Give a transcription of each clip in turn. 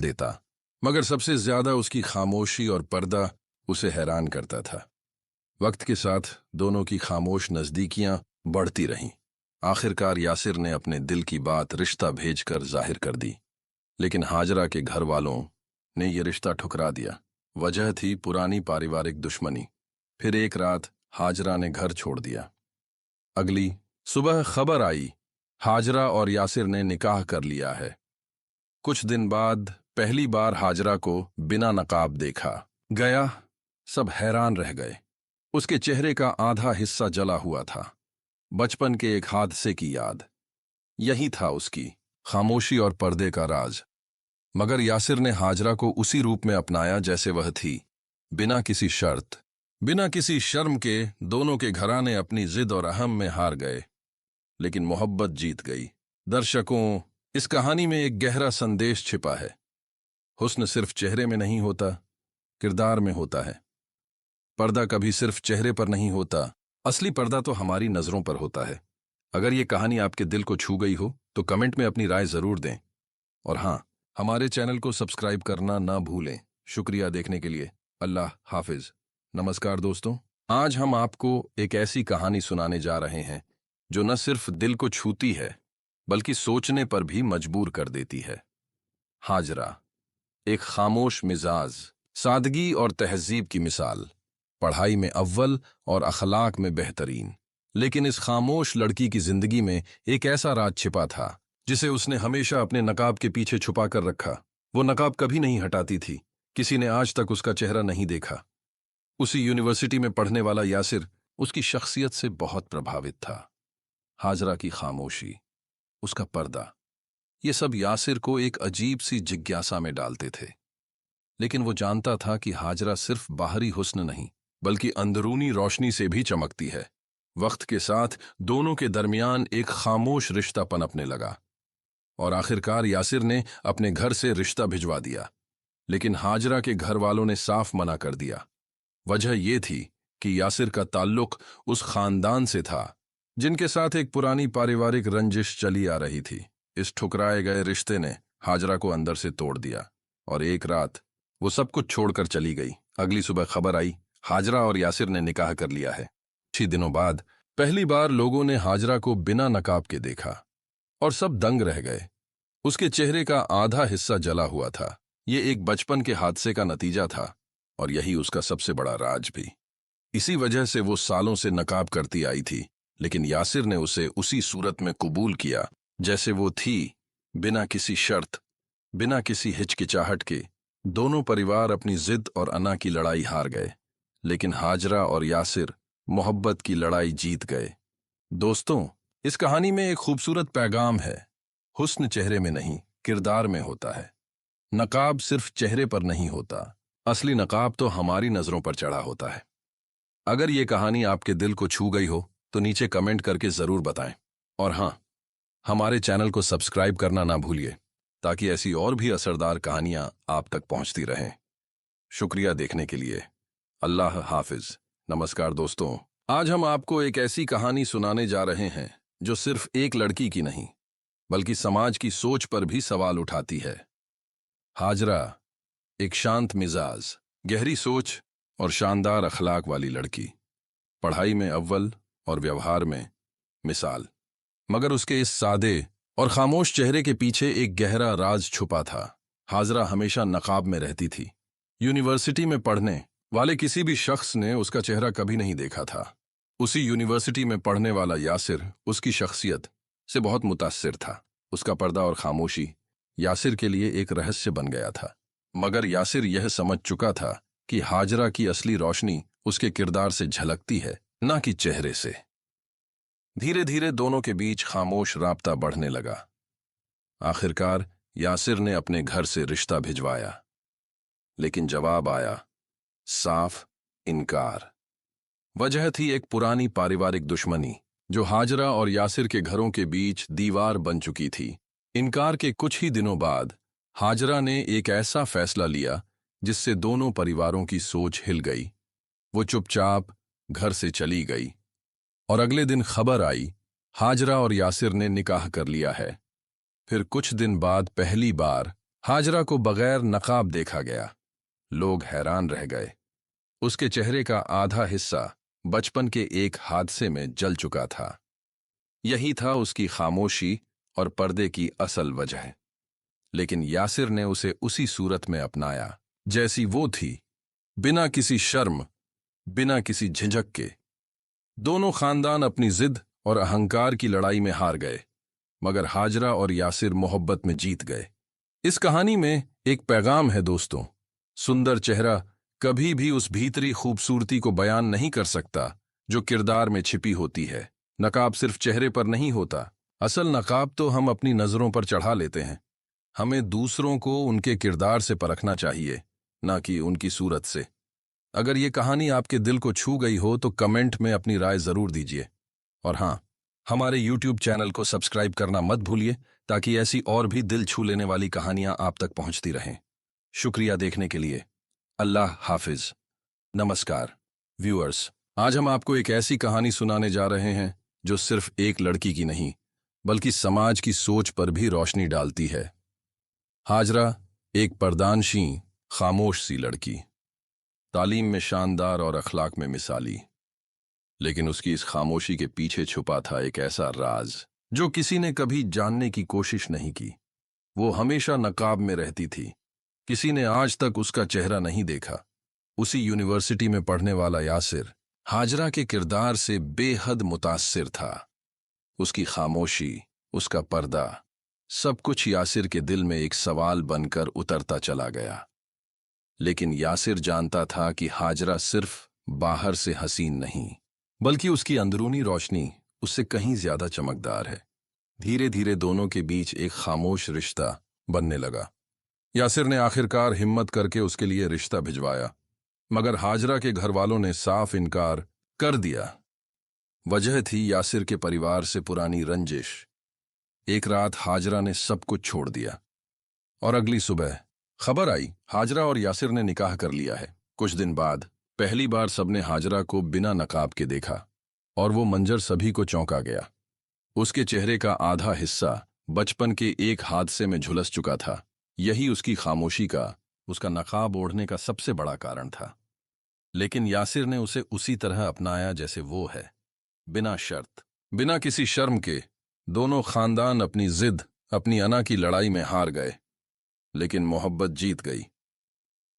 देता, मगर सबसे ज्यादा उसकी खामोशी और पर्दा उसे हैरान करता था। वक्त के साथ दोनों की खामोश नजदीकियां बढ़ती रहीं। आखिरकार यासिर ने अपने दिल की बात रिश्ता भेजकर जाहिर कर दी, लेकिन हाजरा के घर वालों ने यह रिश्ता ठुकरा दिया। वजह थी पुरानी पारिवारिक दुश्मनी। फिर एक रात हाजरा ने घर छोड़ दिया। अगली सुबह खबर आई, हाजरा और यासिर ने निकाह कर लिया है। कुछ दिन बाद पहली बार हाजरा को बिना नकाब देखा गया। सब हैरान रह गए। उसके चेहरे का आधा हिस्सा जला हुआ था। बचपन के एक हादसे की याद। यही था उसकी खामोशी और पर्दे का राज। मगर यासिर ने हाजरा को उसी रूप में अपनाया जैसे वह थी, बिना किसी शर्त, बिना किसी शर्म के। दोनों के घराने अपनी जिद और अहम में हार गए, लेकिन मोहब्बत जीत गई। दर्शकों, इस कहानी में एक गहरा संदेश छिपा है। हुस्न सिर्फ चेहरे में नहीं होता, किरदार में होता है। पर्दा कभी सिर्फ चेहरे पर नहीं होता, असली पर्दा तो हमारी नजरों पर होता है। अगर ये कहानी आपके दिल को छू गई हो तो कमेंट में अपनी राय जरूर दें। और हाँ, हमारे चैनल को सब्सक्राइब करना ना भूलें। शुक्रिया देखने के लिए। अल्लाह हाफिज। नमस्कार दोस्तों, आज हम आपको एक ऐसी कहानी सुनाने जा रहे हैं जो न सिर्फ दिल को छूती है बल्कि सोचने पर भी मजबूर कर देती है। हाजरा, एक खामोश मिजाज, सादगी और तहजीब की मिसाल, पढ़ाई में अव्वल और अखलाक में बेहतरीन। लेकिन इस खामोश लड़की की जिंदगी में एक ऐसा राज छिपा था जिसे उसने हमेशा अपने नकाब के पीछे छुपा कर रखा। वो नकाब कभी नहीं हटाती थी। किसी ने आज तक उसका चेहरा नहीं देखा। उसी यूनिवर्सिटी में पढ़ने वाला यासिर उसकी शख्सियत से बहुत प्रभावित था। हाजरा की खामोशी, उसका पर्दा, ये सब यासिर को एक अजीब सी जिज्ञासा में डालते थे। लेकिन वो जानता था कि हाजरा सिर्फ बाहरी हुस्न नहीं बल्कि अंदरूनी रोशनी से भी चमकती है। वक्त के साथ दोनों के दरमियान एक खामोश रिश्ता पनपने लगा और आखिरकार यासिर ने अपने घर से रिश्ता भिजवा दिया। लेकिन हाजरा के घर वालों ने साफ मना कर दिया। वजह यह थी कि यासिर का ताल्लुक उस खानदान से था जिनके साथ एक पुरानी पारिवारिक रंजिश चली आ रही थी। इस ठुकराए गए रिश्ते ने हाजरा को अंदर से तोड़ दिया और एक रात वो सब कुछ छोड़कर चली गई। अगली सुबह खबर आई, हाजरा और यासिर ने निकाह कर लिया है। 6 दिनों बाद पहली बार लोगों ने हाजरा को बिना नकाब के देखा और सब दंग रह गए। उसके चेहरे का आधा हिस्सा जला हुआ था। ये एक बचपन के हादसे का नतीजा था और यही उसका सबसे बड़ा राज भी। इसी वजह से वो सालों से नकाब करती आई थी, लेकिन यासिर ने उसे उसी सूरत में कबूल किया जैसे वो थी, बिना किसी शर्त, बिना किसी हिचकिचाहट के। दोनों परिवार अपनी जिद और अना की लड़ाई हार गए, लेकिन हाजरा और यासिर मोहब्बत की लड़ाई जीत गए। दोस्तों, इस कहानी में एक खूबसूरत पैगाम है। हुस्न चेहरे में नहीं, किरदार में होता है। नकाब सिर्फ चेहरे पर नहीं होता, असली नकाब तो हमारी नजरों पर चढ़ा होता है। अगर ये कहानी आपके दिल को छू गई हो तो नीचे कमेंट करके जरूर बताएं। और हाँ, हमारे चैनल को सब्सक्राइब करना ना भूलिए ताकि ऐसी और भी असरदार कहानियां आप तक पहुंचती रहें। शुक्रिया देखने के लिए। अल्लाह हाफिज। नमस्कार दोस्तों, आज हम आपको एक ऐसी कहानी सुनाने जा रहे हैं जो सिर्फ एक लड़की की नहीं बल्कि समाज की सोच पर भी सवाल उठाती है। हाजरा, एक शांत मिजाज, गहरी सोच और शानदार अखलाक वाली लड़की, पढ़ाई में अव्वल और व्यवहार में मिसाल। मगर उसके इस सादे और खामोश चेहरे के पीछे एक गहरा राज छुपा था। हाजरा हमेशा नकाब में रहती थी। यूनिवर्सिटी में पढ़ने वाले किसी भी शख्स ने उसका चेहरा कभी नहीं देखा था। उसी यूनिवर्सिटी में पढ़ने वाला यासिर उसकी शख्सियत से बहुत मुतासिर था। उसका पर्दा और खामोशी यासिर के लिए एक रहस्य बन गया था। मगर यासिर यह समझ चुका था कि हाजरा की असली रोशनी उसके किरदार से झलकती है, न कि चेहरे से। धीरे धीरे दोनों के बीच खामोश राब्ता बढ़ने लगा। आखिरकार यासिर ने अपने घर से रिश्ता भिजवाया, लेकिन जवाब आया साफ इनकार। वजह थी एक पुरानी पारिवारिक दुश्मनी जो हाजरा और यासिर के घरों के बीच दीवार बन चुकी थी। इनकार के कुछ ही दिनों बाद हाजरा ने एक ऐसा फैसला लिया जिससे दोनों परिवारों की सोच हिल गई। वो चुपचाप घर से चली गई और अगले दिन खबर आई, हाजरा और यासिर ने निकाह कर लिया है। फिर कुछ दिन बाद पहली बार हाजरा को बगैर नकाब देखा गया। लोग हैरान रह गए। उसके चेहरे का आधा हिस्सा बचपन के एक हादसे में जल चुका था। यही था उसकी खामोशी और पर्दे की असल वजह। लेकिन यासिर ने उसे उसी सूरत में अपनाया जैसी वो थी, बिना किसी शर्म, बिना किसी झिझक के। दोनों खानदान अपनी जिद और अहंकार की लड़ाई में हार गए, मगर हाजरा और यासिर मोहब्बत में जीत गए। इस कहानी में एक पैगाम है दोस्तों। सुंदर चेहरा कभी भी उस भीतरी खूबसूरती को बयान नहीं कर सकता जो किरदार में छिपी होती है। नकाब सिर्फ चेहरे पर नहीं होता, असल नकाब तो हम अपनी नजरों पर चढ़ा लेते हैं। हमें दूसरों को उनके किरदार से परखना चाहिए, ना कि उनकी सूरत से। अगर ये कहानी आपके दिल को छू गई हो तो कमेंट में अपनी राय जरूर दीजिए। और हाँ, हमारे YouTube चैनल को सब्सक्राइब करना मत भूलिए ताकि ऐसी और भी दिल छू लेने वाली कहानियां आप तक पहुंचती रहें। शुक्रिया देखने के लिए। अल्लाह हाफिज। नमस्कार व्यूअर्स, आज हम आपको एक ऐसी कहानी सुनाने जा रहे हैं जो सिर्फ एक लड़की की नहीं बल्कि समाज की सोच पर भी रोशनी डालती है। हाजरा एक पर्दानशी, खामोश सी लड़की, तालीम में शानदार और अखलाक में मिसाली। लेकिन उसकी इस खामोशी के पीछे छुपा था एक ऐसा राज जो किसी ने कभी जानने की कोशिश नहीं की। वो हमेशा नकाब में रहती थी, किसी ने आज तक उसका चेहरा नहीं देखा। उसी यूनिवर्सिटी में पढ़ने वाला यासिर हाजरा के किरदार से बेहद मुतासिर था। उसकी खामोशी, उसका पर्दा, सब कुछ यासिर के दिल में एक सवाल बनकर उतरता चला गया। लेकिन यासिर जानता था कि हाजरा सिर्फ बाहर से हसीन नहीं, बल्कि उसकी अंदरूनी रोशनी उससे कहीं ज्यादा चमकदार है। धीरे धीरे दोनों के बीच एक खामोश रिश्ता बनने लगा। यासिर ने आखिरकार हिम्मत करके उसके लिए रिश्ता भिजवाया, मगर हाजरा के घर वालों ने साफ इनकार कर दिया। वजह थी यासिर के परिवार से पुरानी रंजिश। एक रात हाजरा ने सब कुछ छोड़ दिया और अगली सुबह खबर आई हाजरा और यासिर ने निकाह कर लिया है। कुछ दिन बाद पहली बार सबने हाजरा को बिना नकाब के देखा और वो मंजर सभी को चौंका गया। उसके चेहरे का आधा हिस्सा बचपन के एक हादसे में झुलस चुका था। यही उसकी खामोशी का, उसका नकाब ओढ़ने का सबसे बड़ा कारण था। लेकिन यासिर ने उसे उसी तरह अपनाया जैसे वो है, बिना शर्त, बिना किसी शर्म के। दोनों खानदान अपनी जिद, अपनी अना की लड़ाई में हार गए, लेकिन मोहब्बत जीत गई।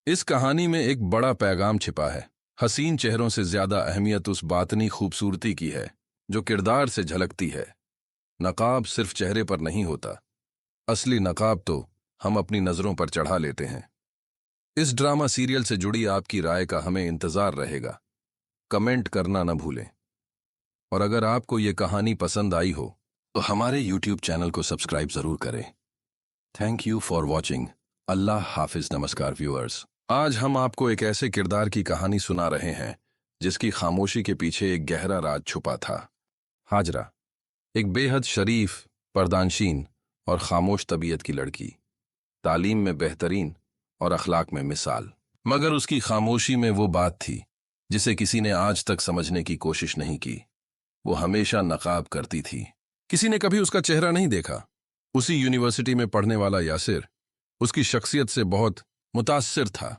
इस कहानी में एक बड़ा पैगाम छिपा है। हसीन चेहरों से ज्यादा अहमियत उस बातनी खूबसूरती की है जो किरदार से झलकती है। नकाब सिर्फ चेहरे पर नहीं होता, असली नकाब तो हम अपनी नजरों पर चढ़ा लेते हैं। इस ड्रामा सीरियल से जुड़ी आपकी राय का हमें इंतजार रहेगा। कमेंट करना न भूलें। और अगर आपको ये कहानी पसंद आई हो तो हमारे YouTube चैनल को सब्सक्राइब जरूर करें। Thank you for watching. Allah हाफिज। नमस्कार व्यूअर्स, आज हम आपको एक ऐसे किरदार की कहानी सुना रहे हैं जिसकी खामोशी के पीछे एक गहरा राज छुपा था। हाजरा एक बेहद शरीफ, पर्दानशीन और खामोश तबीयत की लड़की, तालीम में बेहतरीन और अखलाक में मिसाल। मगर उसकी खामोशी में वो बात थी जिसे किसी ने आज तक समझने की कोशिश नहीं की। वो हमेशा नकाब करती थी, किसी ने कभी उसका चेहरा नहीं देखा। उसी यूनिवर्सिटी में पढ़ने वाला यासिर उसकी शख्सियत से बहुत मुतासिर था।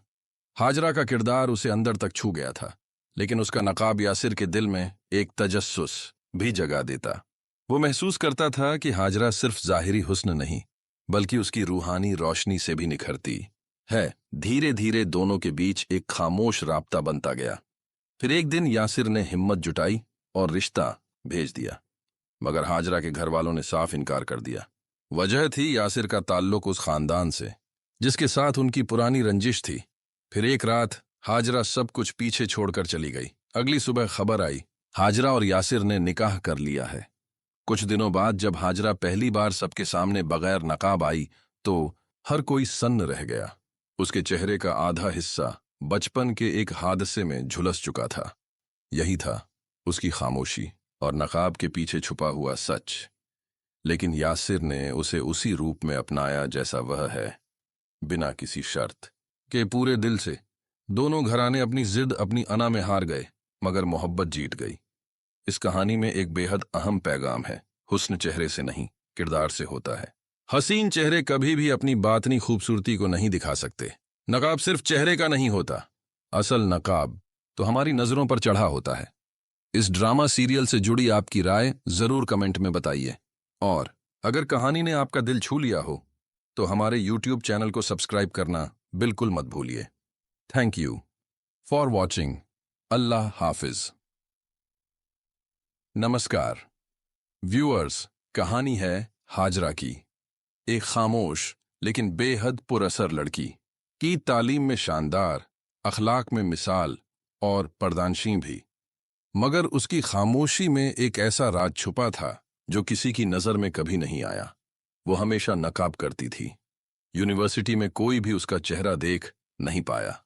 हाजरा का किरदार उसे अंदर तक छू गया था, लेकिन उसका नकाब यासिर के दिल में एक तजस्सुस भी जगा देता। वो महसूस करता था कि हाजरा सिर्फ जाहिरी हुस्न नहीं बल्कि उसकी रूहानी रोशनी से भी निखरती है। धीरे धीरे दोनों के बीच एक खामोश राब्ता बनता गया। फिर एक दिन यासिर ने हिम्मत जुटाई और रिश्ता भेज दिया, मगर हाजरा के घर वालों ने साफ इनकार कर दिया। वजह थी यासिर का ताल्लुक उस खानदान से जिसके साथ उनकी पुरानी रंजिश थी। फिर एक रात हाजरा सब कुछ पीछे छोड़कर चली गई। अगली सुबह खबर आई हाजरा और यासिर ने निकाह कर लिया है। कुछ दिनों बाद जब हाजरा पहली बार सबके सामने बगैर नकाब आई तो हर कोई सन्न रह गया। उसके चेहरे का आधा हिस्सा बचपन के एक हादसे में झुलस चुका था। यही था उसकी खामोशी और नकाब के पीछे छुपा हुआ सच। लेकिन यासिर ने उसे उसी रूप में अपनाया जैसा वह है, बिना किसी शर्त के, पूरे दिल से। दोनों घराने अपनी जिद, अपनी अना में हार गए, मगर मोहब्बत जीत गई। इस कहानी में एक बेहद अहम पैगाम है। हुस्न चेहरे से नहीं, किरदार से होता है। हसीन चेहरे कभी भी अपनी बातनी खूबसूरती को नहीं दिखा सकते। नकाब सिर्फ चेहरे का नहीं होता, असल नकाब तो हमारी नजरों पर चढ़ा होता है। इस ड्रामा सीरियल से जुड़ी आपकी राय जरूर कमेंट में बताइए। और अगर कहानी ने आपका दिल छू लिया हो तो हमारे यूट्यूब चैनल को सब्सक्राइब करना बिल्कुल मत भूलिए। Thank you for watching. Allah हाफिज। नमस्कार व्यूअर्स, कहानी है हाजरा की। एक खामोश लेकिन बेहद पुरअसर लड़की की तालीम में शानदार, अखलाक में मिसाल और पर्दानशी भी। मगर उसकी खामोशी में एक ऐसा राज छुपा था जो किसी की नजर में कभी नहीं आया। वो हमेशा नकाब करती थी। यूनिवर्सिटी में कोई भी उसका चेहरा देख नहीं पाया।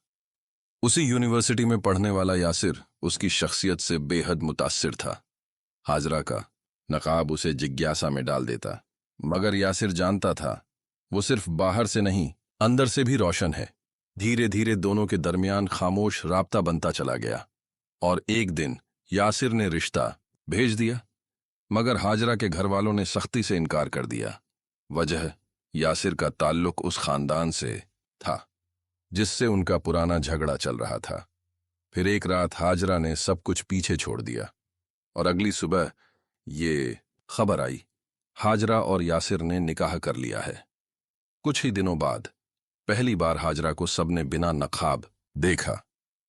उसी यूनिवर्सिटी में पढ़ने वाला यासिर उसकी शख्सियत से बेहद मुतासिर था। हाजरा का नकाब उसे जिज्ञासा में डाल देता, मगर यासिर जानता था वो सिर्फ बाहर से नहीं, अंदर से भी रोशन है। धीरे धीरे दोनों के दरमियान खामोश राब्ता बनता चला गया और एक दिन यासिर ने रिश्ता भेज दिया। मगर हाजरा के घर वालों ने सख्ती से इनकार कर दिया। वजह, यासिर का ताल्लुक उस खानदान से था जिससे उनका पुराना झगड़ा चल रहा था। फिर एक रात हाजरा ने सब कुछ पीछे छोड़ दिया और अगली सुबह ये खबर आई, हाजरा और यासिर ने निकाह कर लिया है। कुछ ही दिनों बाद पहली बार हाजरा को सबने बिना नकाब देखा।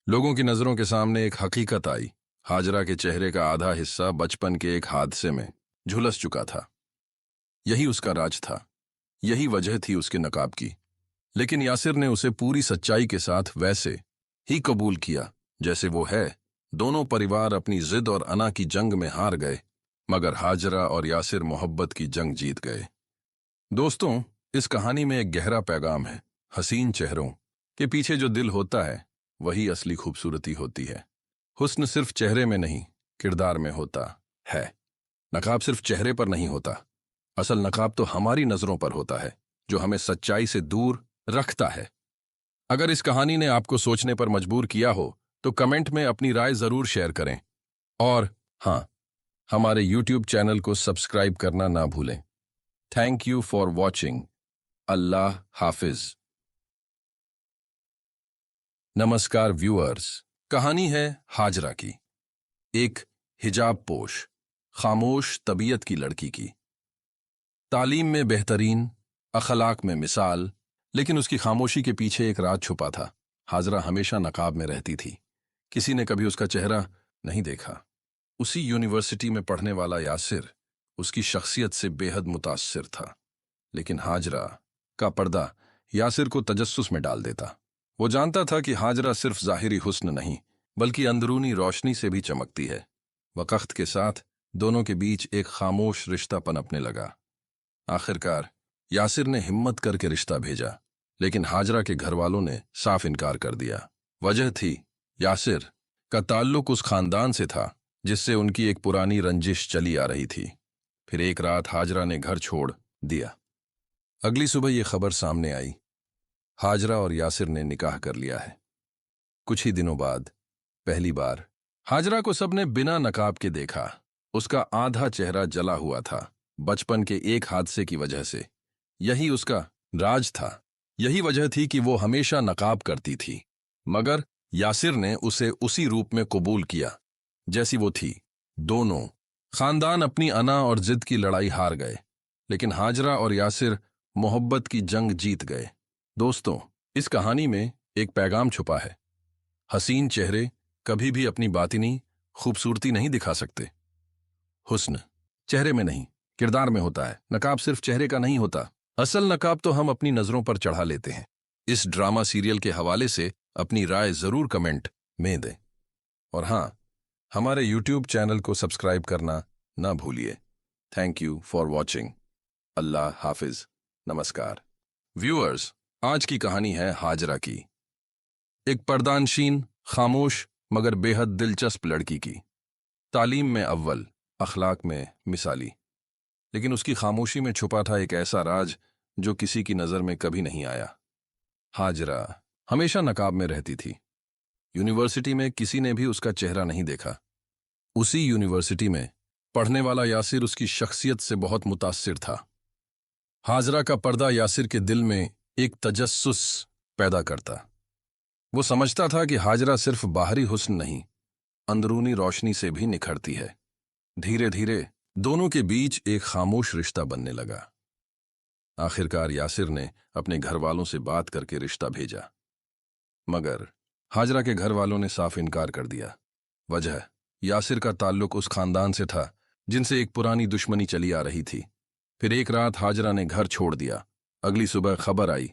लोगों की नजरों के सामने एक हकीकत आई। हाजरा के चेहरे का आधा हिस्सा बचपन के एक हादसे में झुलस चुका था। यही उसका राज था, यही वजह थी उसके नकाब की। लेकिन यासिर ने उसे पूरी सच्चाई के साथ वैसे ही कबूल किया जैसे वो है। दोनों परिवार अपनी जिद और अना की जंग में हार गए, मगर हाजरा और यासिर मोहब्बत की जंग जीत गए। दोस्तों, इस कहानी में एक गहरा पैगाम है। हसीन चेहरों के पीछे जो दिल होता है वही असली खूबसूरती होती है। हुस्न सिर्फ चेहरे में नहीं, किरदार में होता है। नकाब सिर्फ चेहरे पर नहीं होता, असल नकाब तो हमारी नजरों पर होता है, जो हमें सच्चाई से दूर रखता है। अगर इस कहानी ने आपको सोचने पर मजबूर किया हो तो कमेंट में अपनी राय जरूर शेयर करें। और हाँ, हमारे यूट्यूब चैनल को सब्सक्राइब करना ना भूलें। Thank you for watching. Allah हाफिज। नमस्कार व्यूअर्स, कहानी है हाजरा की। एक हिजाब पोश, खामोश तबीयत की लड़की की। तालीम में बेहतरीन, अखलाक में मिसाल, लेकिन उसकी खामोशी के पीछे एक राज छुपा था। हाजरा हमेशा नकाब में रहती थी। किसी ने कभी उसका चेहरा नहीं देखा। उसी यूनिवर्सिटी में पढ़ने वाला यासिर उसकी शख्सियत से बेहद मुतासिर था। लेकिन हाजरा का पर्दा यासिर को तजस्सुस में डाल देता। वो जानता था कि हाजरा सिर्फ जाहिरी हुस्न नहीं, बल्कि अंदरूनी रोशनी से भी चमकती है। वक्त के साथ दोनों के बीच एक खामोश रिश्ता पनपने लगा। आखिरकार यासिर ने हिम्मत करके रिश्ता भेजा, लेकिन हाजरा के घर वालों ने साफ इनकार कर दिया। वजह थी, यासिर का ताल्लुक उस खानदान से था जिससे उनकी एक पुरानी रंजिश चली आ रही थी। फिर एक रात हाजरा ने घर छोड़ दिया। अगली सुबह ये खबर सामने आई, हाजरा और यासिर ने निकाह कर लिया है। कुछ ही दिनों बाद पहली बार हाजरा को सबने बिना नकाब के देखा। उसका आधा चेहरा जला हुआ था, बचपन के एक हादसे की वजह से। यही उसका राज था, यही वजह थी कि वो हमेशा नकाब करती थी। मगर यासिर ने उसे उसी रूप में कबूल किया जैसी वो थी। दोनों खानदान अपनी अना और जिद की लड़ाई हार गए, लेकिन हाजरा और यासिर मोहब्बत की जंग जीत गए। दोस्तों, इस कहानी में एक पैगाम छुपा है। हसीन चेहरे कभी भी अपनी बातिनी खूबसूरती नहीं दिखा सकते। हुस्न चेहरे में नहीं, किरदार में होता है। नकाब सिर्फ चेहरे का नहीं होता, असल नकाब तो हम अपनी नजरों पर चढ़ा लेते हैं। इस ड्रामा सीरियल के हवाले से अपनी राय जरूर कमेंट में दें। और हाँ, हमारे यूट्यूब चैनल को सब्सक्राइब करना ना भूलिए। Thank you for watching. Allah हाफिज। नमस्कार व्यूअर्स, आज की कहानी है हाजरा की। एक पर्दानशीन, खामोश मगर बेहद दिलचस्प लड़की की। तालीम में अव्वल, अखलाक में मिसाली, लेकिन उसकी खामोशी में छुपा था एक ऐसा राज जो किसी की नजर में कभी नहीं आया। हाजरा हमेशा नकाब में रहती थी। यूनिवर्सिटी में किसी ने भी उसका चेहरा नहीं देखा। उसी यूनिवर्सिटी में पढ़ने वाला यासिर उसकी शख्सियत से बहुत मुतासिर था। हाजरा का पर्दा यासिर के दिल में एक तजस्सुस पैदा करता। वो समझता था कि हाजरा सिर्फ बाहरी हुस्न नहीं, अंदरूनी रोशनी से भी निखरती है। धीरे धीरे दोनों के बीच एक खामोश रिश्ता बनने लगा। आखिरकार यासिर ने अपने घर वालों से बात करके रिश्ता भेजा, मगर हाजरा के घर वालों ने साफ इनकार कर दिया। वजह, यासिर का ताल्लुक उस खानदान से था जिनसे एक पुरानी दुश्मनी चली आ रही थी। फिर एक रात हाजरा ने घर छोड़ दिया। अगली सुबह खबर आई,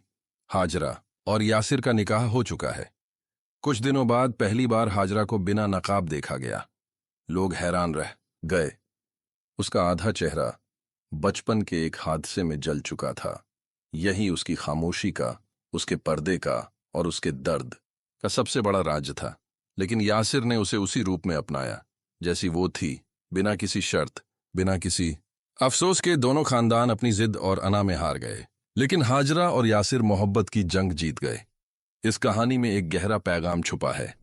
हाजरा और यासिर का निकाह हो चुका है। कुछ दिनों बाद पहली बार हाजरा को बिना नकाब देखा गया। लोग हैरान रह गए। उसका आधा चेहरा बचपन के एक हादसे में जल चुका था। यही उसकी खामोशी का, उसके पर्दे का और उसके दर्द का सबसे बड़ा राज था। लेकिन यासिर ने उसे उसी रूप में अपनाया जैसी वो थी, बिना किसी शर्त, बिना किसी अफसोस के। दोनों खानदान अपनी जिद और अना में हार गए, लेकिन हाजरा और यासिर मोहब्बत की जंग जीत गए। इस कहानी में एक गहरा पैगाम छुपा है।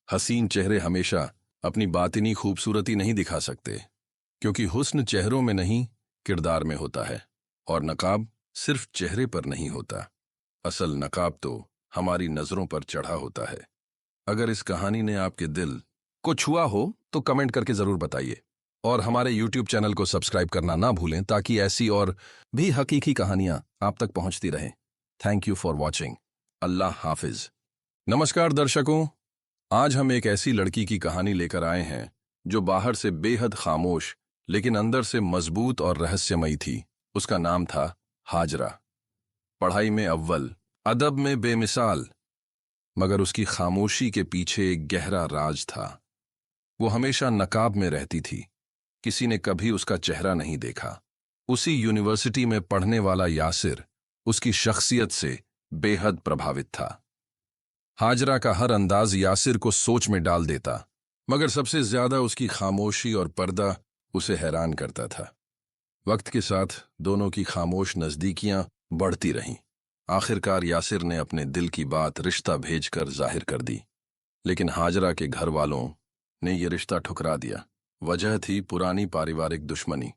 हसीन चेहरे हमेशा अपनी बातिनी खूबसूरती नहीं दिखा सकते, क्योंकि हुस्न चेहरों में नहीं, किरदार में होता है। और नकाब सिर्फ चेहरे पर नहीं होता, असल नकाब तो हमारी नजरों पर चढ़ा होता है। अगर इस कहानी ने आपके दिल को छुआ हो तो कमेंट करके जरूर बताइए, और हमारे YouTube चैनल को सब्सक्राइब करना ना भूलें ताकि ऐसी और भी हकीकी कहानियां आप तक पहुंचती रहें। Thank you for watching. Allah हाफिज। नमस्कार दर्शकों, आज हम एक ऐसी लड़की की कहानी लेकर आए हैं जो बाहर से बेहद खामोश लेकिन अंदर से मजबूत और रहस्यमयी थी। उसका नाम था हाजरा। पढ़ाई में अव्वल, अदब में बेमिसाल, मगर उसकी खामोशी के पीछे एक गहरा राज था। वो हमेशा नकाब में रहती थी, किसी ने कभी उसका चेहरा नहीं देखा। उसी यूनिवर्सिटी में पढ़ने वाला यासिर उसकी शख्सियत से बेहद प्रभावित था। हाजरा का हर अंदाज यासिर को सोच में डाल देता, मगर सबसे ज्यादा उसकी खामोशी और पर्दा उसे हैरान करता था। वक्त के साथ दोनों की खामोश नजदीकियां बढ़ती रहीं। आखिरकार यासिर ने अपने दिल की बात रिश्ता भेजकर जाहिर कर दी, लेकिन हाजरा के घर वालों ने यह रिश्ता ठुकरा दिया। वजह थी पुरानी पारिवारिक दुश्मनी।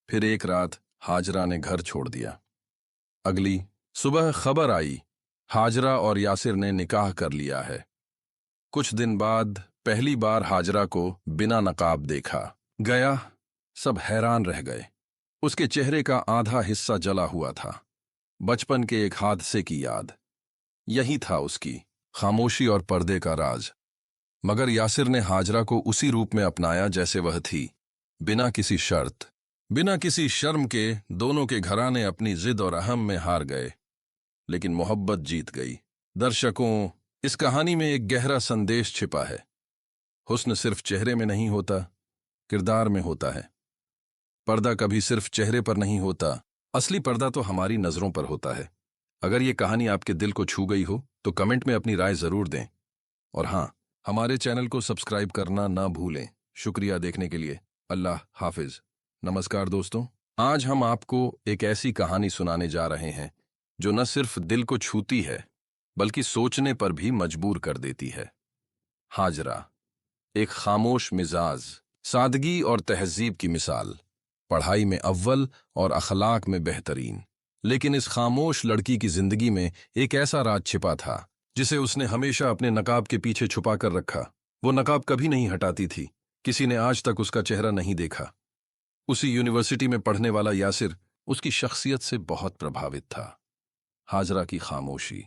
फिर एक रात हाजरा ने घर छोड़ दिया। अगली सुबह खबर आई, हाजरा और यासिर ने निकाह कर लिया है। कुछ दिन बाद पहली बार हाजरा को बिना नकाब देखा गया। सब हैरान रह गए। उसके चेहरे का आधा हिस्सा जला हुआ था, बचपन के एक हादसे की याद। यही था उसकी खामोशी और पर्दे का राज। मगर यासिर ने हाजरा को उसी रूप में अपनाया जैसे वह थी, बिना किसी शर्त, बिना किसी शर्म के। दोनों के घराने अपनी जिद और अहम में हार गए, लेकिन मोहब्बत जीत गई। दर्शकों, इस कहानी में एक गहरा संदेश छिपा है। हुस्न सिर्फ चेहरे में नहीं होता, किरदार में होता है। पर्दा कभी सिर्फ चेहरे पर नहीं होता, असली पर्दा तो हमारी नजरों पर होता है। अगर ये कहानी आपके दिल को छू गई हो तो कमेंट में अपनी राय जरूर दें, और हाँ, हमारे चैनल को सब्सक्राइब करना ना भूलें। शुक्रिया देखने के लिए। अल्लाह हाफिज। नमस्कार दोस्तों, आज हम आपको एक ऐसी कहानी सुनाने जा रहे हैं जो न सिर्फ दिल को छूती है बल्कि सोचने पर भी मजबूर कर देती है। हाजरा, एक खामोश मिजाज, सादगी और तहजीब की मिसाल, पढ़ाई में अव्वल और अखलाक में बेहतरीन। लेकिन इस खामोश लड़की की जिंदगी में एक ऐसा राज छिपा था जिसे उसने हमेशा अपने नकाब के पीछे छुपा कर रखा। वो नकाब कभी नहीं हटाती थी, किसी ने आज तक उसका चेहरा नहीं देखा। उसी यूनिवर्सिटी में पढ़ने वाला यासिर उसकी शख्सियत से बहुत प्रभावित था। हाजरा की खामोशी,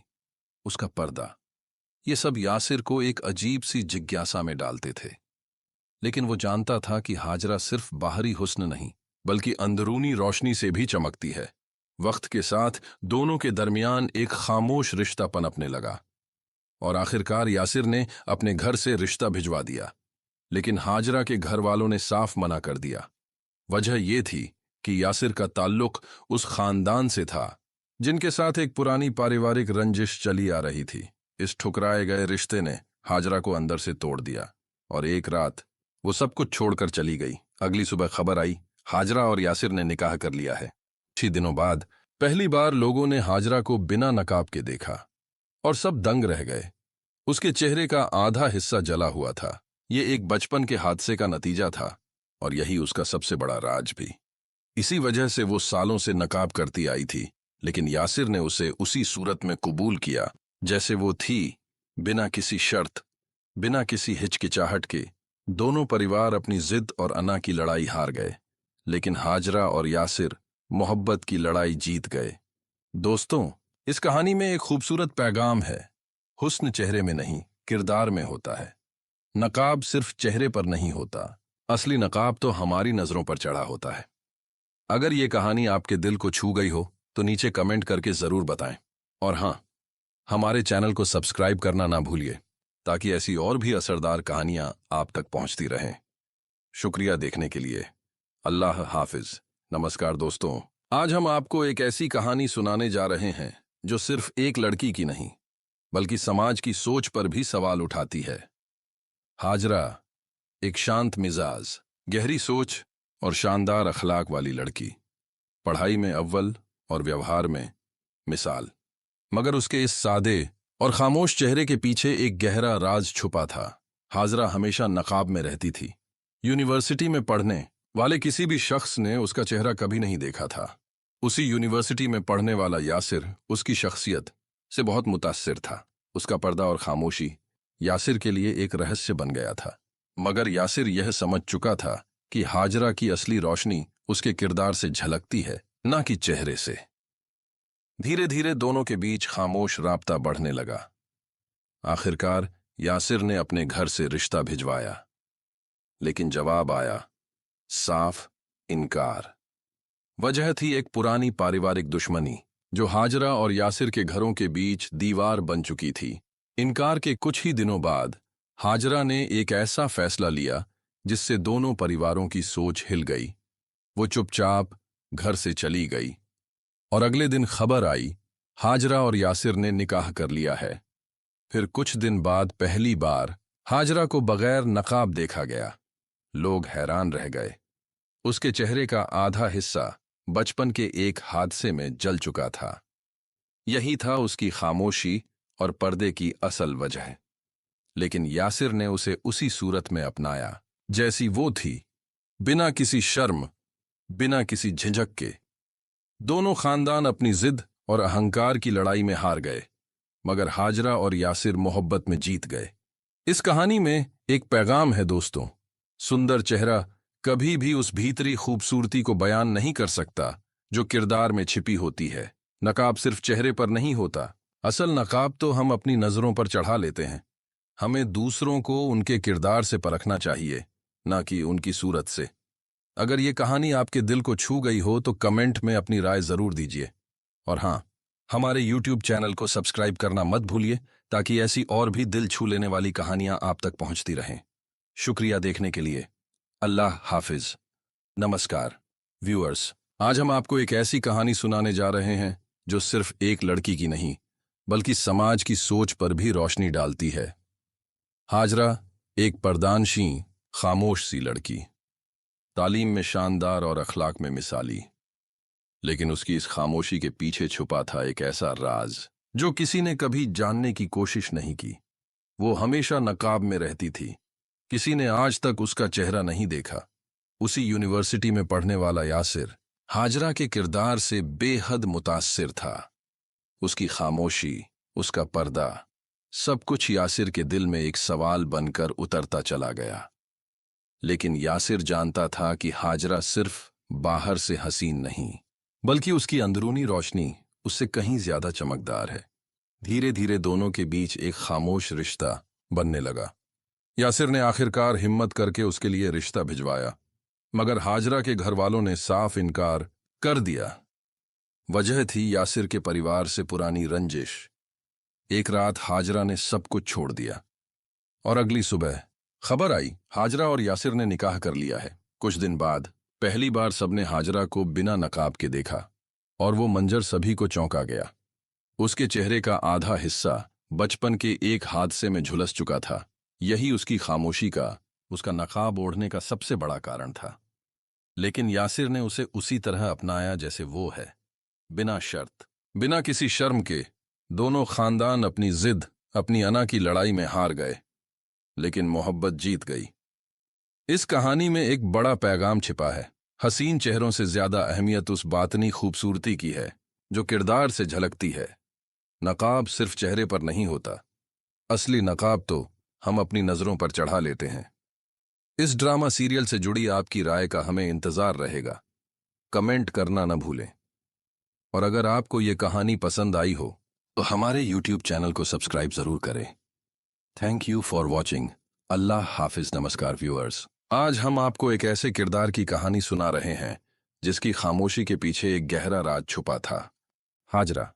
उसका पर्दा, ये सब यासिर को एक अजीब सी जिज्ञासा में डालते थे। लेकिन वो जानता था कि हाजरा सिर्फ बाहरी हुस्न नहीं बल्कि अंदरूनी रोशनी से भी चमकती है। वक्त के साथ दोनों के दरमियान एक खामोश रिश्ता पनपने लगा, और आखिरकार यासिर ने अपने घर से रिश्ता भिजवा दिया। लेकिन हाजरा के घर वालों ने साफ मना कर दिया। वजह यह थी कि यासिर का ताल्लुक उस खानदान से था जिनके साथ एक पुरानी पारिवारिक रंजिश चली आ रही थी। इस ठुकराए गए रिश्ते ने हाजरा को अंदर से तोड़ दिया, और एक रात वो सब कुछ छोड़कर चली गई। अगली सुबह खबर आई, हाजरा और यासिर ने निकाह कर लिया है। 6 दिनों बाद पहली बार लोगों ने हाजरा को बिना नकाब के देखा, और सब दंग रह गए। उसके चेहरे का आधा हिस्सा जला हुआ था। ये एक बचपन के हादसे का नतीजा था, और यही उसका सबसे बड़ा राज भी। इसी वजह से वो सालों से नकाब करती आई थी, लेकिन यासिर ने उसे उसी सूरत में कबूल किया जैसे वो थी, बिना किसी शर्त, बिना किसी हिचकिचाहट के। दोनों परिवार अपनी जिद और अना की लड़ाई हार गए, लेकिन हाजरा और यासिर मोहब्बत की लड़ाई जीत गए। दोस्तों, इस कहानी में एक खूबसूरत पैगाम है। हुस्न चेहरे में नहीं, किरदार में होता है। नकाब सिर्फ चेहरे पर नहीं होता, असली नकाब तो हमारी नजरों पर चढ़ा होता है। अगर ये कहानी आपके दिल को छू गई हो तो नीचे कमेंट करके जरूर बताएं। और हां, हमारे चैनल को सब्सक्राइब करना ना भूलिए, ताकि ऐसी और भी असरदार कहानियां आप तक पहुंचती रहें। शुक्रिया देखने के लिए। अल्लाह हाफिज। नमस्कार दोस्तों, आज हम आपको एक ऐसी कहानी सुनाने जा रहे हैं जो सिर्फ एक लड़की की नहीं, बल्कि समाज की सोच पर भी सवाल उठाती है। हाजरा, एक शांत मिजाज, गहरी सोच और शानदार अखलाक वाली लड़की। पढ़ाई में अव्वल और व्यवहार में मिसाल। मगर उसके इस सादे और खामोश चेहरे के पीछे एक गहरा राज छुपा था। हाजरा हमेशा नकाब में रहती थी। यूनिवर्सिटी में पढ़ने वाले किसी भी शख्स ने उसका चेहरा कभी नहीं देखा था। उसी यूनिवर्सिटी में पढ़ने वाला यासिर उसकी शख्सियत से बहुत मुतासिर था। उसका पर्दा और खामोशी यासिर के लिए एक रहस्य बन गया था। मगर यासिर यह समझ चुका था कि हाजरा की असली रोशनी उसके किरदार से झलकती है, न कि चेहरे से। धीरे धीरे दोनों के बीच खामोश राब्ता बढ़ने लगा। आखिरकार यासिर ने अपने घर से रिश्ता भिजवाया, लेकिन जवाब आया साफ इनकार। वजह थी एक पुरानी पारिवारिक दुश्मनी जो हाजरा और यासिर के घरों के बीच दीवार बन चुकी थी। इनकार के कुछ ही दिनों बाद हाजरा ने एक ऐसा फैसला लिया जिससे दोनों परिवारों की सोच हिल गई। वो चुपचाप घर से चली गई और अगले दिन खबर आई, हाजरा और यासिर ने निकाह कर लिया है। फिर कुछ दिन बाद पहली बार हाजरा को बगैर नकाब देखा गया। लोग हैरान रह गए। उसके चेहरे का आधा हिस्सा बचपन के एक हादसे में जल चुका था। यही था उसकी खामोशी और पर्दे की असल वजह। लेकिन यासिर ने उसे उसी सूरत में अपनाया जैसी वो थी, बिना किसी शर्म, बिना किसी झिझक के। दोनों खानदान अपनी जिद और अहंकार की लड़ाई में हार गए, मगर हाजरा और यासिर मोहब्बत में जीत गए। इस कहानी में एक पैगाम है दोस्तों। सुंदर चेहरा कभी भी उस भीतरी खूबसूरती को बयान नहीं कर सकता जो किरदार में छिपी होती है। नकाब सिर्फ चेहरे पर नहीं होता, असल नकाब तो हम अपनी नजरों पर चढ़ा लेते हैं। हमें दूसरों को उनके किरदार से परखना चाहिए, ना कि उनकी सूरत से। अगर ये कहानी आपके दिल को छू गई हो तो कमेंट में अपनी राय जरूर दीजिए। और हां, हमारे YouTube चैनल को सब्सक्राइब करना मत भूलिए, ताकि ऐसी और भी दिल छू लेने वाली कहानियां आप तक पहुंचती रहें। शुक्रिया देखने के लिए। अल्लाह हाफिज। नमस्कार व्यूअर्स, आज हम आपको एक ऐसी कहानी सुनाने जा रहे हैं जो सिर्फ एक लड़की की नहीं, बल्कि समाज की सोच पर भी रोशनी डालती है। हाजरा, एक पर्दानशी, खामोश सी लड़की, तालीम में शानदार और अखलाक में मिसाली। लेकिन उसकी इस खामोशी के पीछे छुपा था एक ऐसा राज जो किसी ने कभी जानने की कोशिश नहीं की। वो हमेशा नकाब में रहती थी, किसी ने आज तक उसका चेहरा नहीं देखा। उसी यूनिवर्सिटी में पढ़ने वाला यासिर हाजरा के किरदार से बेहद मुतासिर था। उसकी खामोशी, उसका पर्दा, सब कुछ यासिर के दिल में एक सवाल बनकर उतरता चला गया। लेकिन यासिर जानता था कि हाजरा सिर्फ बाहर से हसीन नहीं, बल्कि उसकी अंदरूनी रोशनी उससे कहीं ज्यादा चमकदार है। धीरे धीरे दोनों के बीच एक खामोश रिश्ता बनने लगा। यासिर ने आखिरकार हिम्मत करके उसके लिए रिश्ता भिजवाया, मगर हाजरा के घर वालों ने साफ इनकार कर दिया। वजह थी यासिर के परिवार से पुरानी रंजिश। एक रात हाजरा ने सब कुछ छोड़ दिया और अगली सुबह खबर आई, हाजरा और यासिर ने निकाह कर लिया है। कुछ दिन बाद पहली बार सबने हाजरा को बिना नकाब के देखा और वो मंजर सभी को चौंका गया। उसके चेहरे का आधा हिस्सा बचपन के एक हादसे में झुलस चुका था। यही उसकी खामोशी का, उसका नकाब ओढ़ने का सबसे बड़ा कारण था। लेकिन यासिर ने उसे उसी तरह अपनाया जैसे वो है, बिना शर्त, बिना किसी शर्म के। दोनों खानदान अपनी जिद, अपनी अना की लड़ाई में हार गए, लेकिन मोहब्बत जीत गई। इस कहानी में एक बड़ा पैगाम छिपा है। हसीन चेहरों से ज्यादा अहमियत उस बातनी खूबसूरती की है जो किरदार से झलकती है। नकाब सिर्फ चेहरे पर नहीं होता, असली नकाब तो हम अपनी नजरों पर चढ़ा लेते हैं। इस ड्रामा सीरियल से जुड़ी आपकी राय का हमें इंतजार रहेगा। कमेंट करना न भूलें। और अगर आपको ये कहानी पसंद आई हो तो हमारे YouTube चैनल को सब्सक्राइब जरूर करें। Thank you for watching. Allah हाफिज। नमस्कार व्यूअर्स, आज हम आपको एक ऐसे किरदार की कहानी सुना रहे हैं जिसकी खामोशी के पीछे एक गहरा राज छुपा था। हाजरा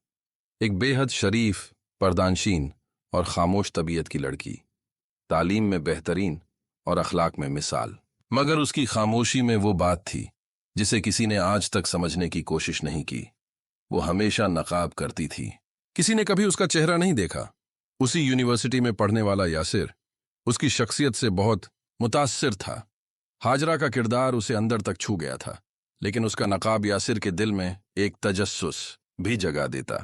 एक बेहद शरीफ, पर्दानशीन और खामोश तबीयत की लड़की, तालीम में बेहतरीन और अखलाक में मिसाल। मगर उसकी खामोशी में वो बात थी जिसे किसी ने आज तक समझने की कोशिश नहीं की। वो हमेशा नकाब करती थी। किसी ने कभी उसका चेहरा नहीं देखा। उसी यूनिवर्सिटी में पढ़ने वाला यासिर उसकी शख्सियत से बहुत मुतासिर था। हाजरा का किरदार उसे अंदर तक छू गया था, लेकिन उसका नकाब यासिर के दिल में एक तजस्सुस भी जगा देता।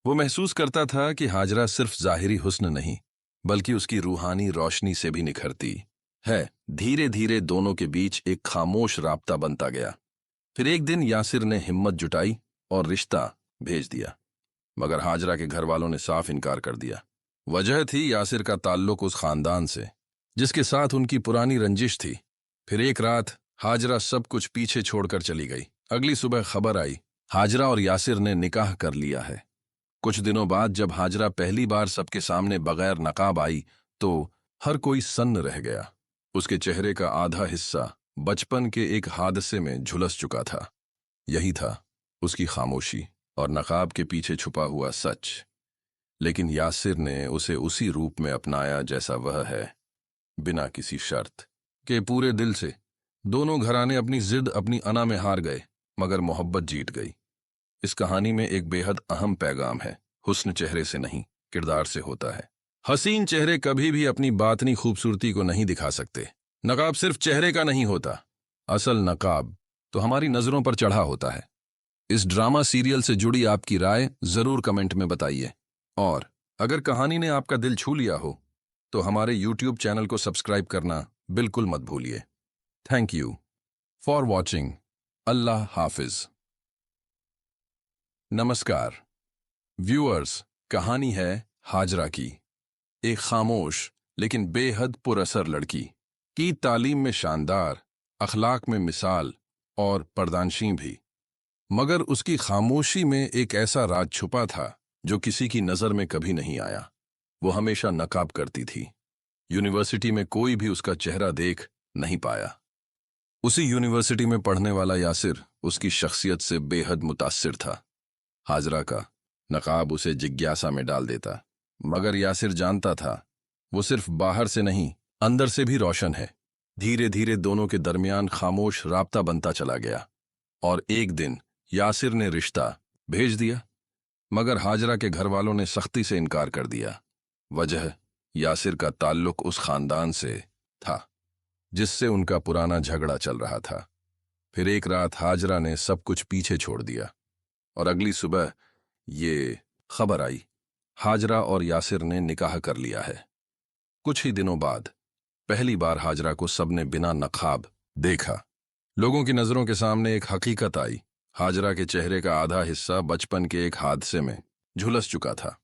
वो महसूस करता था कि हाजरा सिर्फ जाहिरी हुस्न नहीं, बल्कि उसकी रूहानी रोशनी से भी निखरती है। धीरे धीरे दोनों के बीच एक खामोश राब्ता बनता गया। फिर एक दिन यासिर ने हिम्मत जुटाई और रिश्ता भेज दिया, मगर हाजरा के घर वालों ने साफ इनकार कर दिया। वजह थी यासिर का ताल्लुक उस खानदान से जिसके साथ उनकी पुरानी रंजिश थी। फिर एक रात हाजरा सब कुछ पीछे छोड़कर चली गई। अगली सुबह खबर आई, हाजरा और यासिर ने निकाह कर लिया है। कुछ दिनों बाद जब हाजरा पहली बार सबके सामने बगैर नकाब आई तो हर कोई सन्न रह गया। उसके चेहरे का आधा हिस्सा बचपन के एक हादसे में झुलस चुका था। यही था उसकी खामोशी और नकाब के पीछे छुपा हुआ सच। लेकिन यासिर ने उसे उसी रूप में अपनाया जैसा वह है, बिना किसी शर्त के, पूरे दिल से। दोनों घराने अपनी जिद, अपनी अना में हार गए, मगर मोहब्बत जीत गई। इस कहानी में एक बेहद अहम पैगाम है। हुस्न चेहरे से नहीं, किरदार से होता है। हसीन चेहरे कभी भी अपनी बातनी खूबसूरती को नहीं दिखा सकते। नकाब सिर्फ चेहरे का नहीं होता, असल नकाब तो हमारी नजरों पर चढ़ा होता है। इस ड्रामा सीरियल से जुड़ी आपकी राय जरूर कमेंट में बताइए। और अगर कहानी ने आपका दिल छू लिया हो तो हमारे YouTube चैनल को सब्सक्राइब करना बिल्कुल मत भूलिए। Thank you for watching. Allah हाफिज। नमस्कार व्यूअर्स, कहानी है हाजरा की। एक खामोश लेकिन बेहद पुरअसर लड़की की तालीम में शानदार, अखलाक में मिसाल और पर्दानशी भी। मगर उसकी खामोशी में एक ऐसा राज छुपा था जो किसी की नजर में कभी नहीं आया। वो हमेशा नकाब करती थी। यूनिवर्सिटी में कोई भी उसका चेहरा देख नहीं पाया। उसी यूनिवर्सिटी में पढ़ने वाला यासिर उसकी शख्सियत से बेहद मुतासिर था। हाजरा का नकाब उसे जिज्ञासा में डाल देता, मगर यासिर जानता था वो सिर्फ बाहर से नहीं, अंदर से भी रोशन है। धीरे धीरे दोनों के दरमियान खामोश राब्ता बनता चला गया और एक दिन यासिर ने रिश्ता भेज दिया, मगर हाजरा के घर वालों ने सख्ती से इनकार कर दिया। वजह यासिर का ताल्लुक उस खानदान से था जिससे उनका पुराना झगड़ा चल रहा था। फिर एक रात हाजरा ने सब कुछ पीछे छोड़ दिया और अगली सुबह ये खबर आई, हाजरा और यासिर ने निकाह कर लिया है। कुछ ही दिनों बाद पहली बार हाजरा को सबने बिना नकाब देखा। लोगों की नजरों के सामने एक हकीकत आई। हाजरा के चेहरे का आधा हिस्सा बचपन के एक हादसे में झुलस चुका था।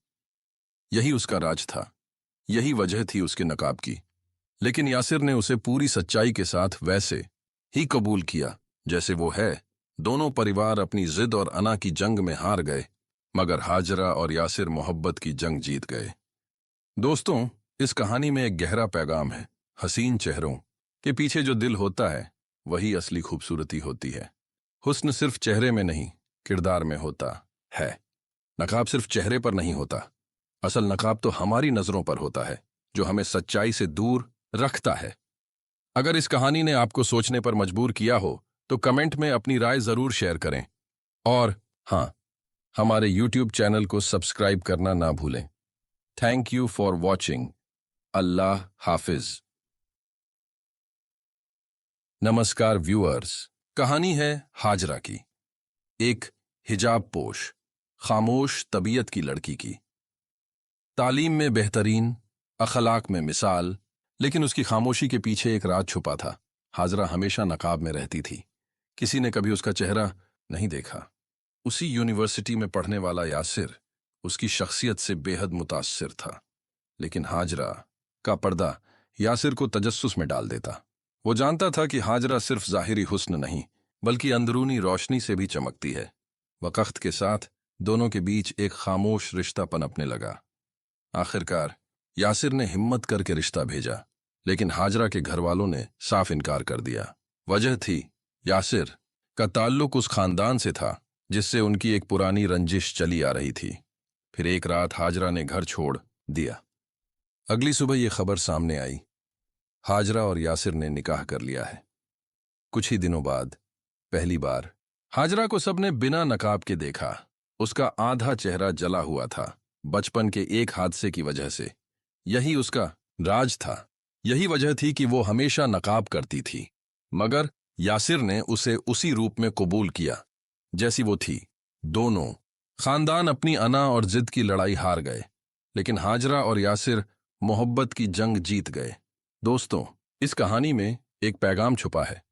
यही उसका राज था, यही वजह थी उसके नकाब की। लेकिन यासिर ने उसे पूरी सच्चाई के साथ वैसे ही कबूल किया जैसे वो है। दोनों परिवार अपनी जिद और अना की जंग में हार गए, मगर हाजरा और यासिर मोहब्बत की जंग जीत गए। दोस्तों, इस कहानी में एक गहरा पैगाम है। हसीन चेहरों के पीछे जो दिल होता है वही असली खूबसूरती होती है। हुस्न सिर्फ चेहरे में नहीं, किरदार में होता है। नकाब सिर्फ चेहरे पर नहीं होता, असल नकाब तो हमारी नजरों पर होता है, जो हमें सच्चाई से दूर रखता है। अगर इस कहानी ने आपको सोचने पर मजबूर किया हो तो कमेंट में अपनी राय जरूर शेयर करें। और हाँ, हमारे YouTube चैनल को सब्सक्राइब करना ना भूलें। Thank you for watching. Allah हाफिज। नमस्कार व्यूअर्स, कहानी है हाजरा की, एक हिजाब पोश, खामोश तबीयत की लड़की की। तालीम में बेहतरीन, अखलाक में मिसाल, लेकिन उसकी खामोशी के पीछे एक राज छुपा था। हाजरा हमेशा नकाब में रहती थी। किसी ने कभी उसका चेहरा नहीं देखा, उसी यूनिवर्सिटी में पढ़ने वाला यासिर उसकी शख्सियत से बेहद मुतासिर था, लेकिन हाजरा का पर्दा यासिर को तजस्सुस में डाल देता। वो जानता था कि हाजरा सिर्फ ज़ाहिरी हुस्न नहीं बल्कि अंदरूनी रोशनी से भी चमकती है। वक्त के साथ दोनों के बीच एक खामोश रिश्ता पनपने लगा। आखिरकार यासिर ने हिम्मत करके रिश्ता भेजा, लेकिन हाजरा के घर वालों ने साफ इनकार कर दिया। वजह थी, यासिर का ताल्लुक उस खानदान से था जिससे उनकी एक पुरानी रंजिश चली आ रही थी। फिर एक रात हाजरा ने घर छोड़ दिया। अगली सुबह यह खबर सामने आई, हाजरा और यासिर ने निकाह कर लिया है। कुछ ही दिनों बाद पहली बार हाजरा को सबने बिना नकाब के देखा। उसका आधा चेहरा जला हुआ था, बचपन के एक हादसे की वजह से। यही उसका राज था, यही वजह थी कि वो हमेशा नकाब करती थी। मगर यासिर ने उसे उसी रूप में कबूल किया जैसी वो थी। दोनों खानदान अपनी अना और जिद की लड़ाई हार गए, लेकिन हाजरा और यासिर मोहब्बत की जंग जीत गए। दोस्तों, इस कहानी में एक पैगाम छुपा है।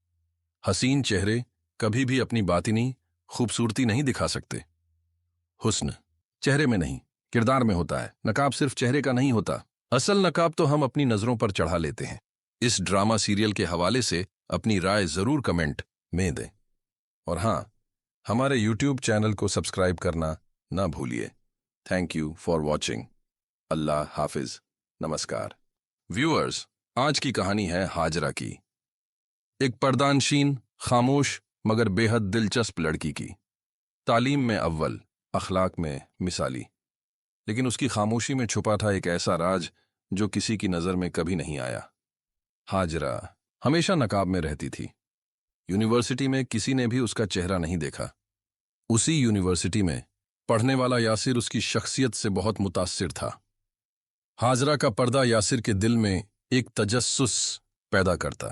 हसीन चेहरे कभी भी अपनी बातिनी खूबसूरती नहीं दिखा सकते। हुस्न चेहरे में नहीं, किरदार में होता है। नकाब सिर्फ चेहरे का नहीं होता, असल नकाब तो हम अपनी नजरों पर चढ़ा लेते हैं। इस ड्रामा सीरियल के हवाले से अपनी राय जरूर कमेंट में दें, और हां, हमारे YouTube चैनल को सब्सक्राइब करना ना भूलिए। Thank you for watching. Allah हाफिज। नमस्कार व्यूअर्स, आज की कहानी है हाजरा की, एक पर्दानशीन, खामोश मगर बेहद दिलचस्प लड़की की। तालीम में अव्वल, अखलाक में मिसाली, लेकिन उसकी खामोशी में छुपा था एक ऐसा राज जो किसी की नजर में कभी नहीं आया। हाजरा हमेशा नकाब में रहती थी। यूनिवर्सिटी में किसी ने भी उसका चेहरा नहीं देखा। उसी यूनिवर्सिटी में पढ़ने वाला यासिर उसकी शख्सियत से बहुत मुतासिर था। हाजरा का पर्दा यासिर के दिल में एक तजस्सुस पैदा करता।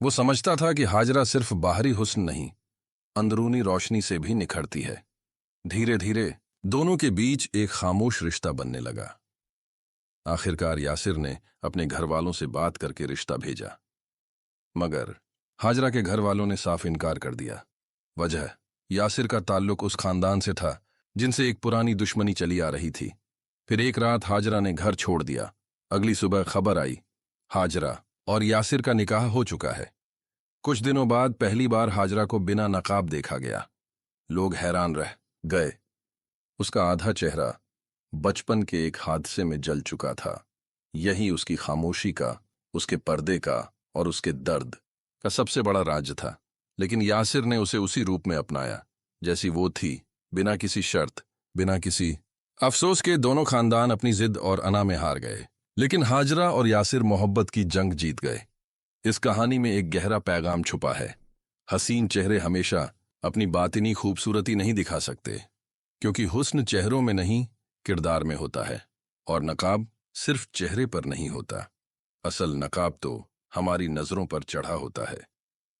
वो समझता था कि हाजरा सिर्फ बाहरी हुस्न नहीं, अंदरूनी रोशनी से भी निखरती है। धीरे धीरे दोनों के बीच एक खामोश रिश्ता बनने लगा। आखिरकार यासिर ने अपने घर वालों से बात करके रिश्ता भेजा, मगर हाजरा के घर वालों ने साफ इनकार कर दिया। वजह, यासिर का ताल्लुक उस खानदान से था जिनसे एक पुरानी दुश्मनी चली आ रही थी। फिर एक रात हाजरा ने घर छोड़ दिया। अगली सुबह खबर आई, हाजरा और यासिर का निकाह हो चुका है। कुछ दिनों बाद पहली बार हाजरा को बिना नकाब देखा गया। लोग हैरान रह गए। उसका आधा चेहरा बचपन के एक हादसे में जल चुका था। यही उसकी खामोशी का, उसके पर्दे का और उसके दर्द का सबसे बड़ा राज था। लेकिन यासिर ने उसे उसी रूप में अपनाया जैसी वो थी, बिना किसी शर्त, बिना किसी अफसोस के। दोनों खानदान अपनी जिद और अना में हार गए, लेकिन हाजरा और यासिर मोहब्बत की जंग जीत गए। इस कहानी में एक गहरा पैगाम छुपा है। हसीन चेहरे हमेशा अपनी बातिनी खूबसूरती नहीं दिखा सकते, क्योंकि हुस्न चेहरों में नहीं, किरदार में होता है। और नकाब सिर्फ चेहरे पर नहीं होता, असल नकाब तो हमारी नजरों पर चढ़ा होता है।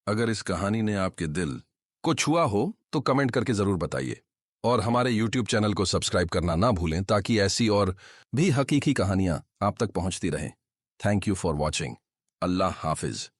अगर इस कहानी ने आपके दिल को छुआ हो तो कमेंट करके जरूर बताइए, और हमारे YouTube चैनल को सब्सक्राइब करना ना भूलें ताकि ऐसी और भी हकीकी कहानियां आप तक पहुंचती रहें। Thank you for watching. Allah Hafiz.